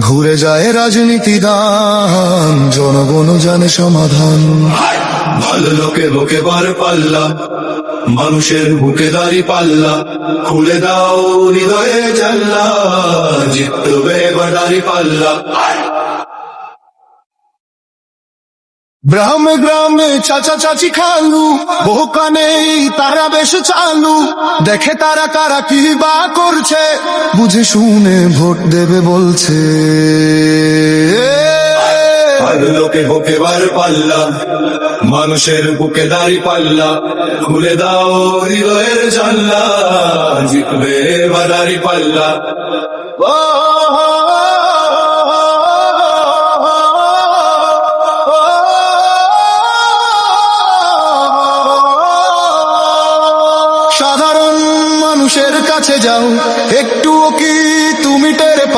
ঘুরে যায় রাজনীতি দান, জনগণ জানে সমাধান। ভালো লোকে বুকে বার পাল্লা, মানুষের বুকে দাঁড়ি পাল্লা, খুলে দাও হৃদয়ে জানলা, জিতবে এবার দাঁড়ি পাল্লা। গ্রামে গ্রামে চাচা চাচি খালু, বহু কানে তারা বেশ চালু, দেখে তারা কারা কি বা করছে, বুঝে শুনে ভোট দেবে বলছে। ভালো লোকে বুকে বার পাল্লা, মানুষের বুকে দাঁড়ি পাল্লা, খুলে দাও হৃদয়ের জানলা, জিতবে এবার দাঁড়ি পাল্লা। সাধারণ মানুষের কাছে যাও, একটুও কি তুমি টের পাও?